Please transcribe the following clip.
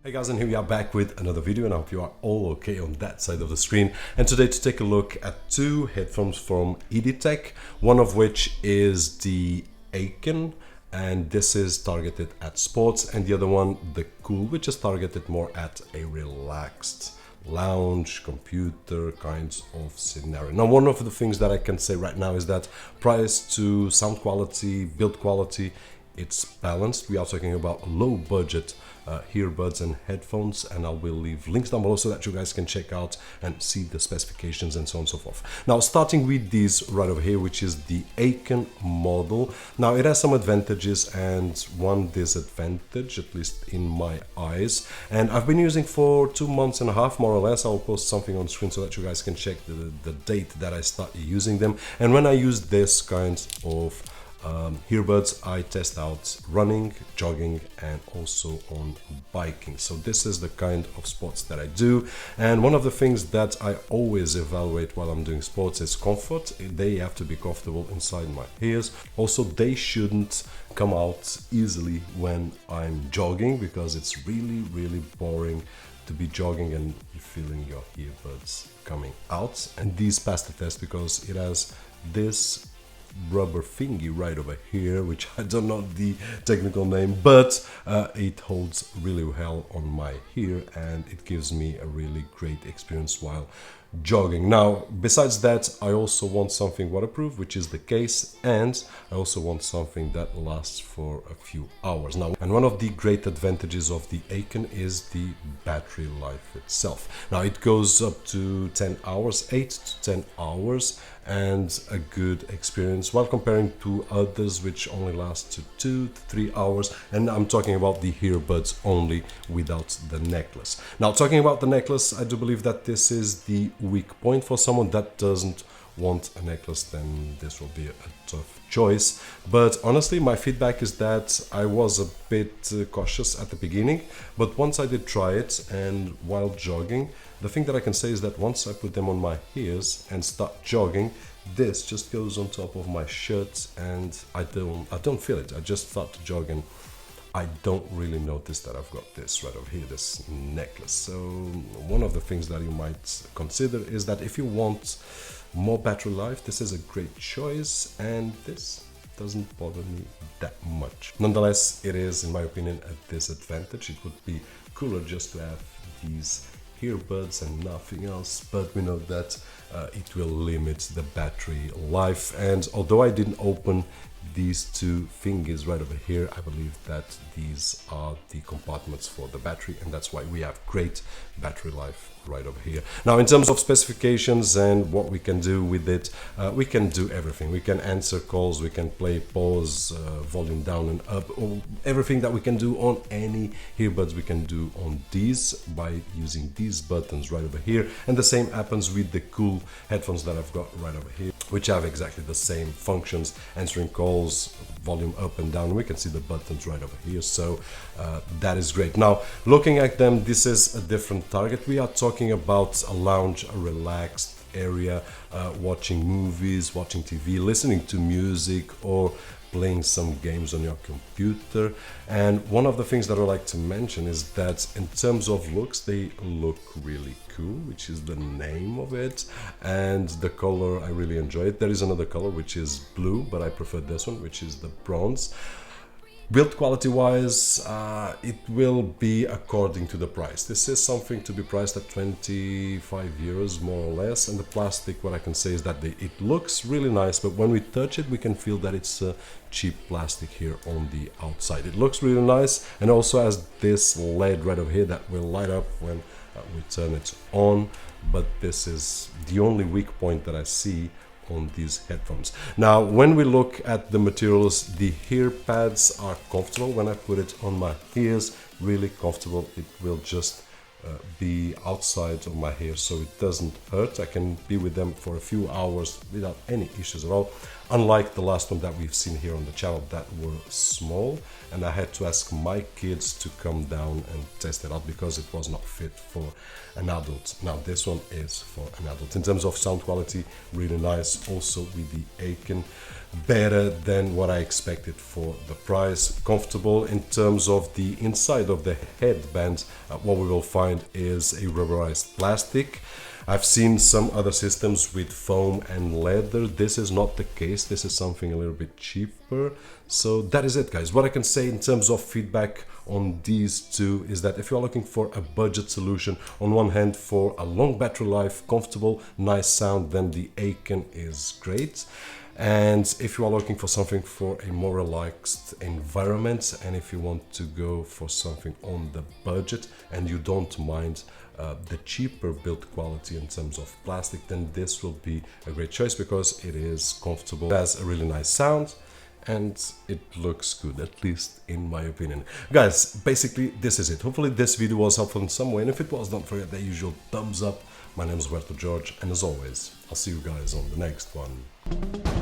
Hey guys, and here we are back with another video, and I hope you are all okay on that side of the screen. And today to take a look at two headphones from Hiditec, one of which is the AKEN, and this is targeted at sports, and the other one, the Cool, which is targeted more at a relaxed lounge, computer kinds of scenario. Now, one of the things that I can say right now is that price to sound quality, build quality, it's balanced. We are talking about low budget earbuds and headphones, and I will leave links down below so that you guys can check out and see the specifications and so on and so forth. Now, starting with this right over here, which is the AKEN model. Now, it has some advantages and one disadvantage, at least in my eyes, and I've been using for 2 months and a half more or less. I'll post something on screen so that you guys can check the date that I started using them. And when I use this kind of earbuds, I test out running, jogging, and also on biking. So this is the kind of sports that I do, and one of the things that I always evaluate while I'm doing sports is comfort. They have to be comfortable inside my ears. Also, they shouldn't come out easily when I'm jogging, because it's really boring to be jogging and feeling your earbuds coming out. And these pass the test because it has this rubber thingy right over here, which I don't know the technical name, but it holds really well on my ear, and it gives me a really great experience while jogging. Now, besides that, I also want something waterproof, which is the case, and I also want something that lasts for a few hours. Now, and one of the great advantages of the AKEN is the battery life itself. Now, it goes up to 10 hours, 8 to 10 hours, and a good experience, while comparing to others which only last to 2 to 3 hours. And I'm talking about the earbuds only, without the necklace. Now, talking about the necklace, I do believe that this is the weak point for someone that doesn't want a necklace. Then this will be a tough choice. But honestly, my feedback is that I was a bit cautious at the beginning, but once I did try it, and while jogging, the thing that I can say is that once I put them on my ears and start jogging, this just goes on top of my shirt, and I don't feel it. I just start to jog, and I don't really notice that I've got this right over here, this necklace. So one of the things that you might consider is that if you want more battery life, this is a great choice, and this doesn't bother me that much. Nonetheless, it is, in my opinion, a disadvantage. It would be cooler just to have these earbuds and nothing else, but we know that it will limit the battery life. And although I didn't open these two fingers right over here, I believe that these are the compartments for the battery, and that's why we have great battery life right over here. Now, in terms of specifications and what we can do with it, we can do everything. We can answer calls, we can play, pause, volume down and up, or everything that we can do on any earbuds we can do on these by using these buttons right over here. And the same happens with the Cool headphones that I've got right over here, which have exactly the same functions: answering calls, volume up and down. We can see the buttons right over here, so that is great. Now, looking at them, this is a different target. We are talking about a lounge, a relaxed area, watching movies, watching TV, listening to music, or playing some games on your computer. And one of the things that I like to mention is that in terms of looks, they look really cool, which is the name of it, and the color, I really enjoy it. There is another color which is blue, but I prefer this one, which is the bronze. Build quality wise, it will be according to the price. This is something to be priced at 25 euros more or less, and the plastic, what I can say is that it looks really nice, but when we touch it, we can feel that it's cheap plastic here on the outside. It looks really nice, and also has this LED right over here that will light up when we turn it on, but this is the only weak point that I see on these headphones. Now, when we look at the materials, the ear pads are comfortable. When I put it on my ears, really comfortable. It will just be outside of my hair, so it doesn't hurt. I can be with them for a few hours without any issues at all. unlike the last one that we've seen here on the channel that were small, and I had to ask my kids to come down and test it out because it was not fit for an adult. Now this one is for an adult. In terms of sound quality, really nice, also with the AKEN, better than what I expected for the price. Comfortable. In terms of the inside of the headband, what we will find is a rubberized plastic. I've seen some other systems with foam and leather. This is not the case. This is something a little bit cheaper. So that is it, guys. What I can say in terms of feedback on these two is that if you're looking for a budget solution, on one hand for a long battery life, comfortable, nice sound, then the AKEN is great. And if you are looking for something for a more relaxed environment, and if you want to go for something on the budget and you don't mind the cheaper build quality in terms of plastic, then this will be a great choice because it is comfortable, it has a really nice sound, and it looks good, at least in my opinion. Guys, basically this is it. Hopefully this video was helpful in some way, and if it was, don't forget the usual thumbs up. My name is Roberto George, and as always, I'll see you guys on the next one.